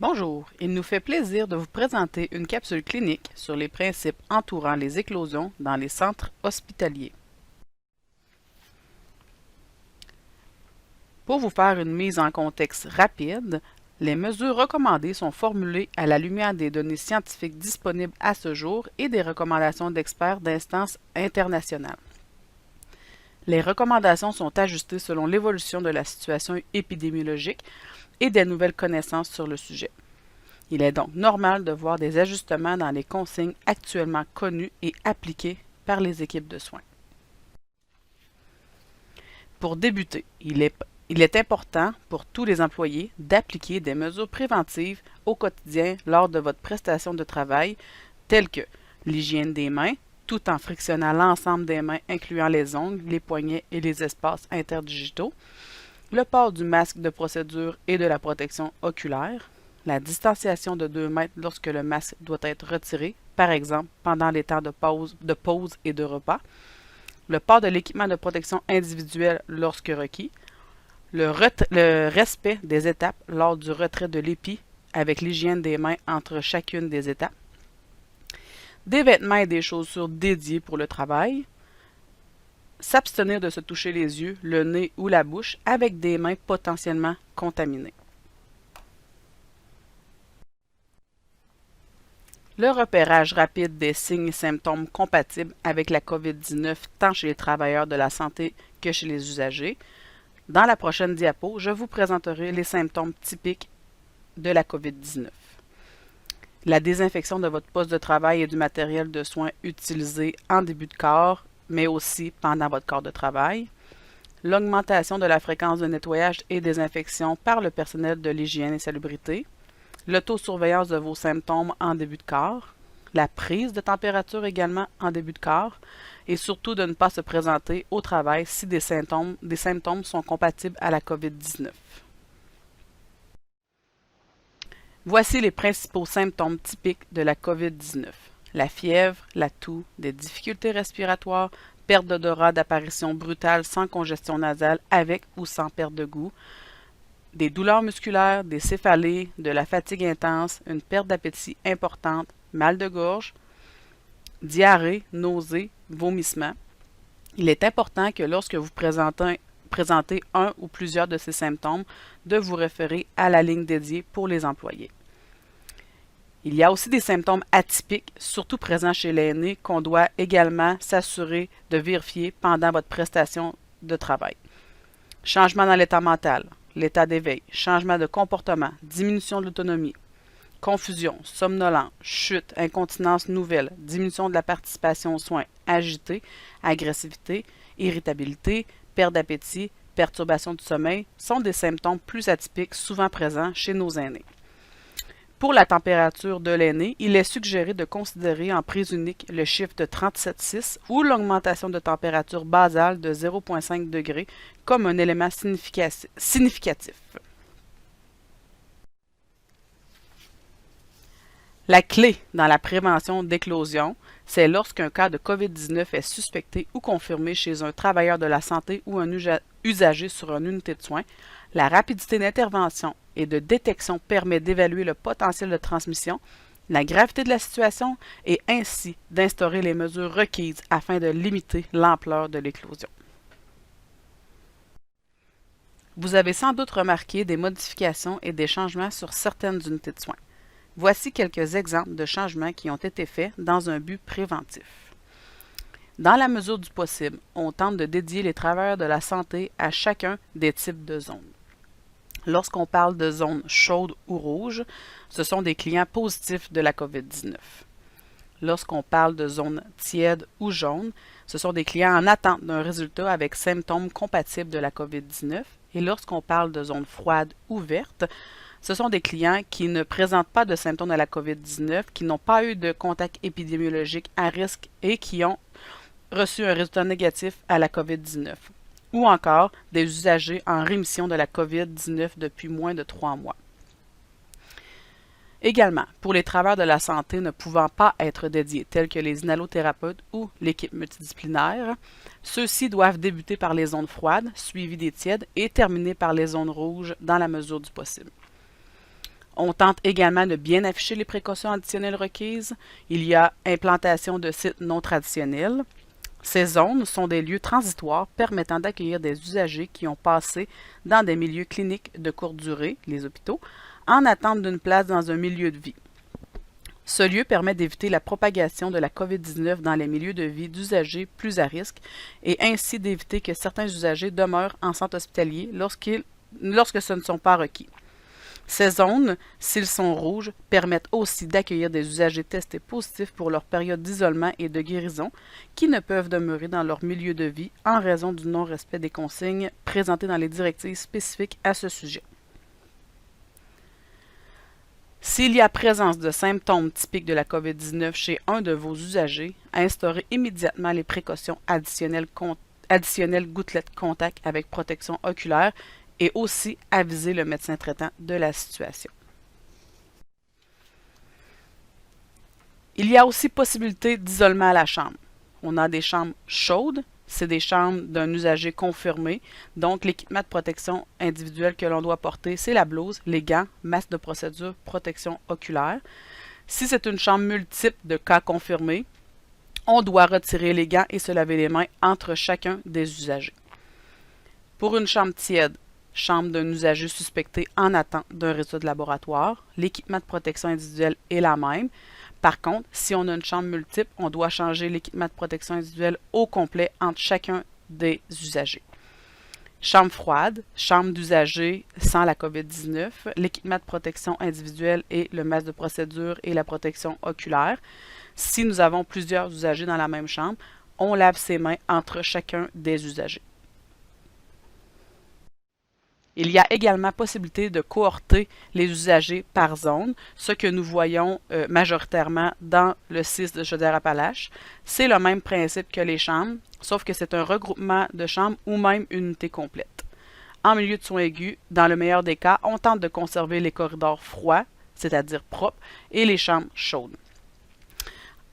Bonjour, il nous fait plaisir de vous présenter une capsule clinique sur les principes entourant les éclosions dans les centres hospitaliers. Pour vous faire une mise en contexte rapide, les mesures recommandées sont formulées à la lumière des données scientifiques disponibles à ce jour et des recommandations d'experts d'instances internationales. Les recommandations sont ajustées selon l'évolution de la situation épidémiologique et des nouvelles connaissances sur le sujet. Il est donc normal de voir des ajustements dans les consignes actuellement connues et appliquées par les équipes de soins. Pour débuter, il est important pour tous les employés d'appliquer des mesures préventives au quotidien lors de votre prestation de travail, telles que l'hygiène des mains, tout en frictionnant l'ensemble des mains, incluant les ongles, les poignets et les espaces interdigitaux, le port du masque de procédure et de la protection oculaire, la distanciation de 2 mètres lorsque le masque doit être retiré, par exemple pendant les temps de pause et de repas, le port de l'équipement de protection individuelle lorsque requis, le respect des étapes lors du retrait de l'épi avec l'hygiène des mains entre chacune des étapes, des vêtements et des chaussures dédiés pour le travail, s'abstenir de se toucher les yeux, le nez ou la bouche avec des mains potentiellement contaminées. Le repérage rapide des signes et symptômes compatibles avec la COVID-19 tant chez les travailleurs de la santé que chez les usagers. Dans la prochaine diapo, je vous présenterai les symptômes typiques de la COVID-19. La désinfection de votre poste de travail et du matériel de soins utilisé en début de corps, mais aussi pendant votre corps de travail. L'augmentation de la fréquence de nettoyage et désinfection par le personnel de l'hygiène et salubrité. L'autosurveillance de vos symptômes en début de corps, la prise de température également en début de corps, et surtout de ne pas se présenter au travail si des symptômes sont compatibles à la COVID-19. Voici les principaux symptômes typiques de la COVID-19. La fièvre, la toux, des difficultés respiratoires, perte d'odorat d'apparition brutale sans congestion nasale avec ou sans perte de goût, des douleurs musculaires, des céphalées, de la fatigue intense, une perte d'appétit importante, mal de gorge, diarrhée, nausées, vomissements. Il est important que lorsque vous présentez un ou plusieurs de ces symptômes, de vous référer à la ligne dédiée pour les employés. Il y a aussi des symptômes atypiques, surtout présents chez l'aîné, qu'on doit également s'assurer de vérifier pendant votre prestation de travail. Changement dans l'état mental, l'état d'éveil, changement de comportement, diminution de l'autonomie, confusion, somnolence, chute, incontinence nouvelle, diminution de la participation aux soins, agité, agressivité, irritabilité, perte d'appétit, perturbation du sommeil sont des symptômes plus atypiques souvent présents chez nos aînés. Pour la température de l'aîné, il est suggéré de considérer en prise unique le chiffre de 37,6 ou l'augmentation de température basale de 0,5 degré comme un élément significatif. La clé dans la prévention d'éclosion, c'est lorsqu'un cas de COVID-19 est suspecté ou confirmé chez un travailleur de la santé ou un usager sur une unité de soins. La rapidité d'intervention et de détection permet d'évaluer le potentiel de transmission, la gravité de la situation et ainsi d'instaurer les mesures requises afin de limiter l'ampleur de l'éclosion. Vous avez sans doute remarqué des modifications et des changements sur certaines unités de soins. Voici quelques exemples de changements qui ont été faits dans un but préventif. Dans la mesure du possible, on tente de dédier les travailleurs de la santé à chacun des types de zones. Lorsqu'on parle de zones chaudes ou rouges, ce sont des clients positifs de la COVID-19. Lorsqu'on parle de zones tièdes ou jaunes, ce sont des clients en attente d'un résultat avec symptômes compatibles de la COVID-19. Et lorsqu'on parle de zones froides ou vertes, ce sont des clients qui ne présentent pas de symptômes de la COVID-19, qui n'ont pas eu de contact épidémiologique à risque et qui ont reçu un résultat négatif à la COVID-19. Ou encore des usagers en rémission de la COVID-19 depuis moins de 3 mois. Également, pour les travailleurs de la santé ne pouvant pas être dédiés, tels que les inhalothérapeutes ou l'équipe multidisciplinaire, ceux-ci doivent débuter par les zones froides, suivies des tièdes et terminer par les zones rouges dans la mesure du possible. On tente également de bien afficher les précautions additionnelles requises. Il y a implantation de sites non traditionnels. Ces zones sont des lieux transitoires permettant d'accueillir des usagers qui ont passé dans des milieux cliniques de courte durée, les hôpitaux, en attente d'une place dans un milieu de vie. Ce lieu permet d'éviter la propagation de la COVID-19 dans les milieux de vie d'usagers plus à risque et ainsi d'éviter que certains usagers demeurent en centre hospitalier lorsque ce ne sont pas requis. Ces zones, s'ils sont rouges, permettent aussi d'accueillir des usagers testés positifs pour leur période d'isolement et de guérison qui ne peuvent demeurer dans leur milieu de vie en raison du non-respect des consignes présentées dans les directives spécifiques à ce sujet. S'il y a présence de symptômes typiques de la COVID-19 chez un de vos usagers, instaurez immédiatement les précautions additionnelles gouttelettes contact avec protection oculaire et aussi aviser le médecin traitant de la situation. Il y a aussi possibilité d'isolement à la chambre. On a des chambres chaudes, c'est des chambres d'un usager confirmé, donc l'équipement de protection individuelle que l'on doit porter, c'est la blouse, les gants, masque de procédure, protection oculaire. Si c'est une chambre multiple de cas confirmés, on doit retirer les gants et se laver les mains entre chacun des usagers. Pour une chambre tiède, chambre d'un usager suspecté en attente d'un résultat de laboratoire, l'équipement de protection individuelle est la même. Par contre, si on a une chambre multiple, on doit changer l'équipement de protection individuelle au complet entre chacun des usagers. Chambre froide, chambre d'usagers sans la COVID-19, l'équipement de protection individuelle et le masque de procédure et la protection oculaire. Si nous avons plusieurs usagers dans la même chambre, on lave ses mains entre chacun des usagers. Il y a également possibilité de cohorter les usagers par zone, ce que nous voyons majoritairement dans le CIS de Chaudière-Appalaches. C'est le même principe que les chambres, sauf que c'est un regroupement de chambres ou même une unité complète. En milieu de soins aigus, dans le meilleur des cas, on tente de conserver les corridors froids, c'est-à-dire propres, et les chambres chaudes.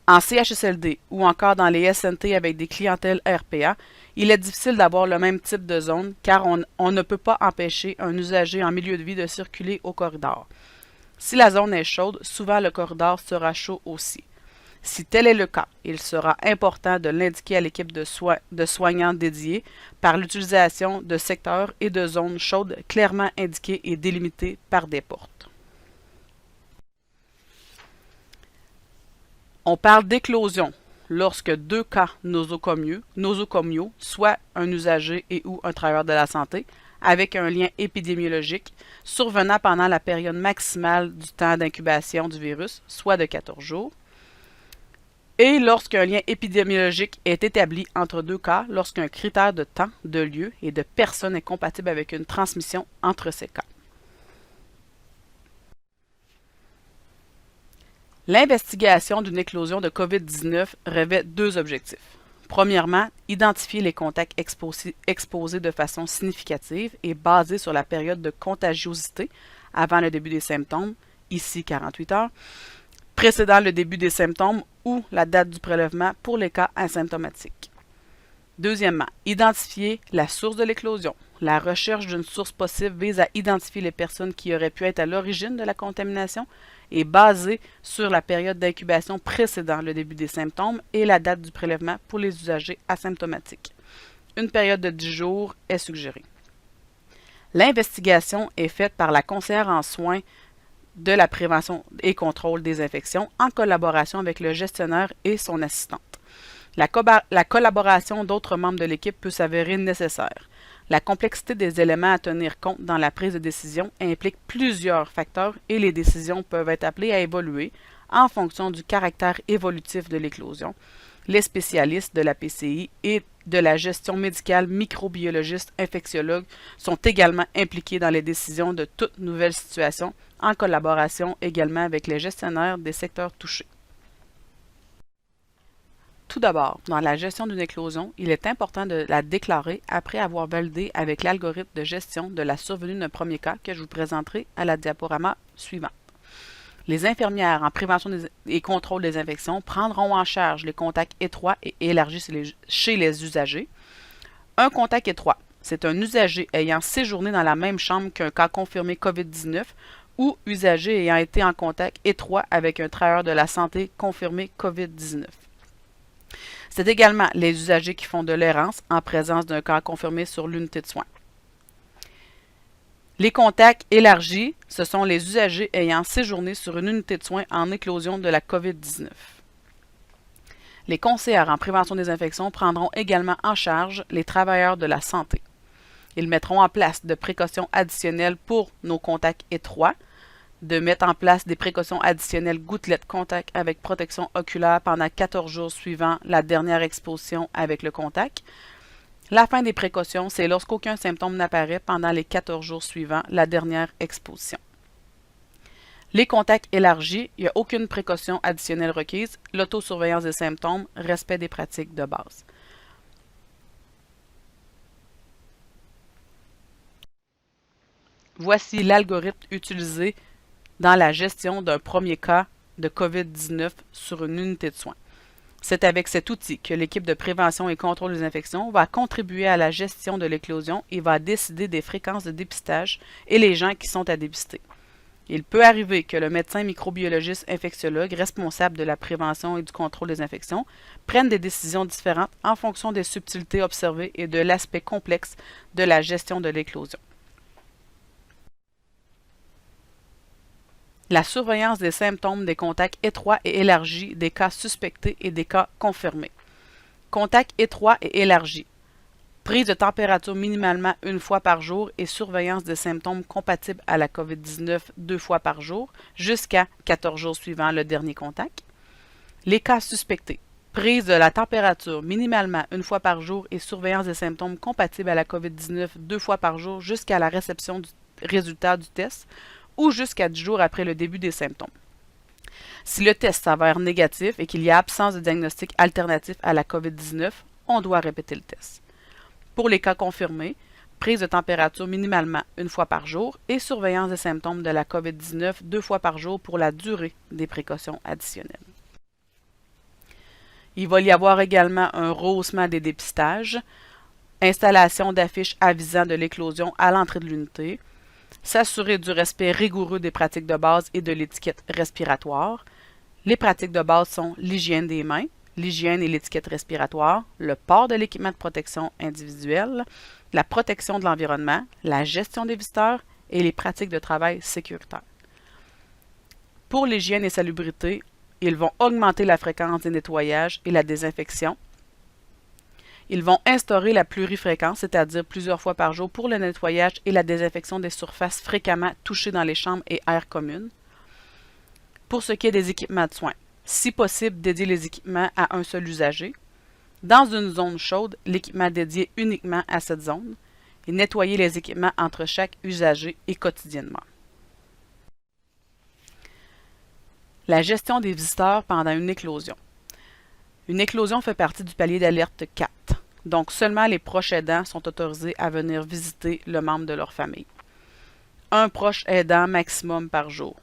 En CHSLD ou encore dans les SNT avec des clientèles RPA, il est difficile d'avoir le même type de zone car on ne peut pas empêcher un usager en milieu de vie de circuler au corridor. Si la zone est chaude, souvent le corridor sera chaud aussi. Si tel est le cas, il sera important de l'indiquer à l'équipe de soignants dédiés par l'utilisation de secteurs et de zones chaudes clairement indiquées et délimitées par des portes. On parle d'éclosion lorsque deux cas nosocomiaux, soit un usager et ou un travailleur de la santé, avec un lien épidémiologique, survenant pendant la période maximale du temps d'incubation du virus, soit de 14 jours, et lorsqu'un lien épidémiologique est établi entre deux cas, lorsqu'un critère de temps, de lieu et de personne est compatible avec une transmission entre ces cas. L'investigation d'une éclosion de COVID-19 revêt deux objectifs. Premièrement, identifier les contacts exposés de façon significative et basés sur la période de contagiosité avant le début des symptômes, ici 48 heures, précédant le début des symptômes ou la date du prélèvement pour les cas asymptomatiques. Deuxièmement, identifier la source de l'éclosion. La recherche d'une source possible vise à identifier les personnes qui auraient pu être à l'origine de la contamination et basée sur la période d'incubation précédant le début des symptômes et la date du prélèvement pour les usagers asymptomatiques. Une période de 10 jours est suggérée. L'investigation est faite par la conseillère en soins de la prévention et contrôle des infections en collaboration avec le gestionnaire et son assistante. La collaboration d'autres membres de l'équipe peut s'avérer nécessaire. La complexité des éléments à tenir compte dans la prise de décision implique plusieurs facteurs et les décisions peuvent être appelées à évoluer en fonction du caractère évolutif de l'éclosion. Les spécialistes de la PCI et de la gestion médicale, microbiologistes, infectiologues sont également impliqués dans les décisions de toute nouvelle situation en collaboration également avec les gestionnaires des secteurs touchés. Tout d'abord, dans la gestion d'une éclosion, il est important de la déclarer après avoir validé avec l'algorithme de gestion de la survenue d'un premier cas que je vous présenterai à la diaporama suivante. Les infirmières en prévention et contrôle des infections prendront en charge les contacts étroits et élargis chez les usagers. Un contact étroit, c'est un usager ayant séjourné dans la même chambre qu'un cas confirmé COVID-19 ou usagers ayant été en contact étroit avec un travailleur de la santé confirmé COVID-19. C'est également les usagers qui font de l'errance en présence d'un cas confirmé sur l'unité de soins. Les contacts élargis, ce sont les usagers ayant séjourné sur une unité de soins en éclosion de la COVID-19. Les conseillères en prévention des infections prendront également en charge les travailleurs de la santé. Ils mettront en place de précautions additionnelles pour nos contacts étroits, de mettre en place des précautions additionnelles gouttelettes contact avec protection oculaire pendant 14 jours suivant la dernière exposition avec le contact. La fin des précautions, c'est lorsqu'aucun symptôme n'apparaît pendant les 14 jours suivant la dernière exposition. Les contacts élargis, il n'y a aucune précaution additionnelle requise, l'autosurveillance des symptômes, respect des pratiques de base. Voici l'algorithme utilisé dans la gestion d'un premier cas de COVID-19 sur une unité de soins. C'est avec cet outil que l'équipe de prévention et contrôle des infections va contribuer à la gestion de l'éclosion et va décider des fréquences de dépistage et les gens qui sont à dépister. Il peut arriver que le médecin microbiologiste infectiologue responsable de la prévention et du contrôle des infections prenne des décisions différentes en fonction des subtilités observées et de l'aspect complexe de la gestion de l'éclosion. La surveillance des symptômes des contacts étroits et élargis des cas suspectés et des cas confirmés. Contacts étroits et élargis. Prise de température minimalement une fois par jour et surveillance des symptômes compatibles à la COVID-19 2 fois par jour jusqu'à 14 jours suivant le dernier contact. Les cas suspectés. Prise de la température minimalement une fois par jour et surveillance des symptômes compatibles à la COVID-19 2 fois par jour jusqu'à la réception du résultat du test ou jusqu'à 10 jours après le début des symptômes. Si le test s'avère négatif et qu'il y a absence de diagnostic alternatif à la COVID-19, on doit répéter le test. Pour les cas confirmés, prise de température minimalement une fois par jour et surveillance des symptômes de la COVID-19 2 fois par jour pour la durée des précautions additionnelles. Il va y avoir également un rehaussement des dépistages, installation d'affiches avisant de l'éclosion à l'entrée de l'unité, s'assurer du respect rigoureux des pratiques de base et de l'étiquette respiratoire. Les pratiques de base sont l'hygiène des mains, l'hygiène et l'étiquette respiratoire, le port de l'équipement de protection individuelle, la protection de l'environnement, la gestion des visiteurs et les pratiques de travail sécuritaires. Pour l'hygiène et salubrité, ils vont augmenter la fréquence des nettoyages et la désinfection. Ils vont instaurer la plurifréquence, c'est-à-dire plusieurs fois par jour pour le nettoyage et la désinfection des surfaces fréquemment touchées dans les chambres et aires communes. Pour ce qui est des équipements de soins, si possible, dédier les équipements à un seul usager. Dans une zone chaude, l'équipement dédié uniquement à cette zone et nettoyer les équipements entre chaque usager et quotidiennement. La gestion des visiteurs pendant une éclosion. Une éclosion fait partie du palier d'alerte 4, donc seulement les proches aidants sont autorisés à venir visiter le membre de leur famille. Un proche aidant maximum par jour.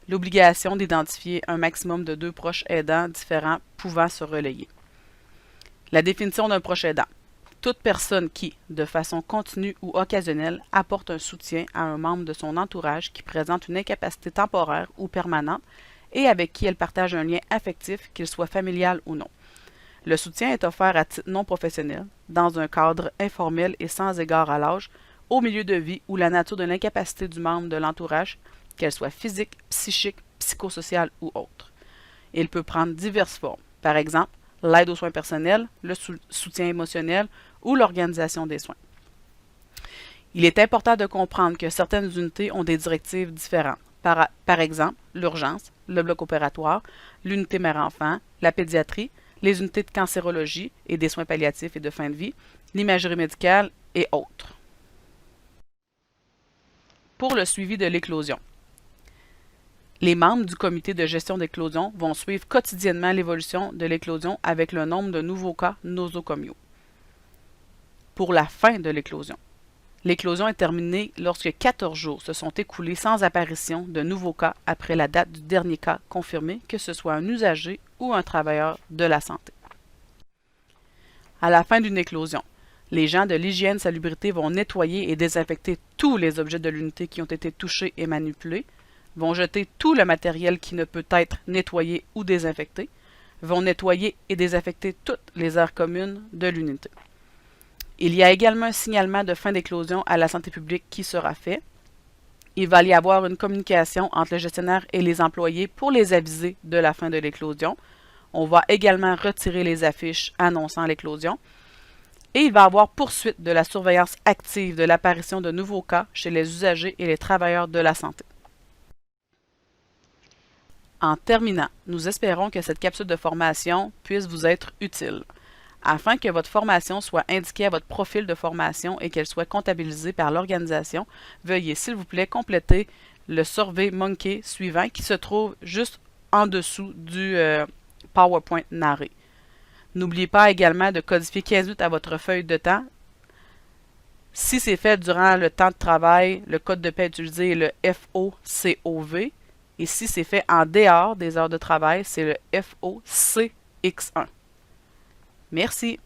L'obligation d'identifier un maximum de 2 proches aidants différents pouvant se relayer. La définition d'un proche aidant. Toute personne qui, de façon continue ou occasionnelle, apporte un soutien à un membre de son entourage qui présente une incapacité temporaire ou permanente et avec qui elle partage un lien affectif, qu'il soit familial ou non. Le soutien est offert à titre non professionnel, dans un cadre informel et sans égard à l'âge, au milieu de vie ou la nature de l'incapacité du membre de l'entourage, qu'elle soit physique, psychique, psychosociale ou autre. Il peut prendre diverses formes, par exemple l'aide aux soins personnels, le soutien émotionnel ou l'organisation des soins. Il est important de comprendre que certaines unités ont des directives différentes. Par exemple, l'urgence, le bloc opératoire, l'unité mère-enfant, la pédiatrie, les unités de cancérologie et des soins palliatifs et de fin de vie, l'imagerie médicale et autres. Pour le suivi de l'éclosion. Les membres du comité de gestion d'éclosion vont suivre quotidiennement l'évolution de l'éclosion avec le nombre de nouveaux cas nosocomiaux. Pour la fin de l'éclosion. L'éclosion est terminée lorsque 14 jours se sont écoulés sans apparition de nouveaux cas après la date du dernier cas confirmé, que ce soit un usager ou un travailleur de la santé. À la fin d'une éclosion, Les gens de l'hygiène salubrité vont nettoyer et désinfecter tous les objets de l'unité qui ont été touchés et manipulés, vont jeter tout le matériel qui ne peut être nettoyé ou désinfecté, vont nettoyer et désinfecter toutes les aires communes de l'unité. Il y a également un signalement de fin d'éclosion à la santé publique qui sera fait. Il va y avoir une communication entre le gestionnaire et les employés pour les aviser de la fin de l'éclosion. On va également retirer les affiches annonçant l'éclosion. Et il va y avoir poursuite de la surveillance active de l'apparition de nouveaux cas chez les usagers et les travailleurs de la santé. En terminant, nous espérons que cette capsule de formation puisse vous être utile. Afin que votre formation soit indiquée à votre profil de formation et qu'elle soit comptabilisée par l'organisation, veuillez s'il vous plaît compléter le SurveyMonkey suivant qui se trouve juste en dessous du PowerPoint narré. N'oubliez pas également de codifier 15 minutes à votre feuille de temps. Si c'est fait durant le temps de travail, le code de paie utilisé est le FOCOV. Et si c'est fait en dehors des heures de travail, c'est le FOCX1. Merci.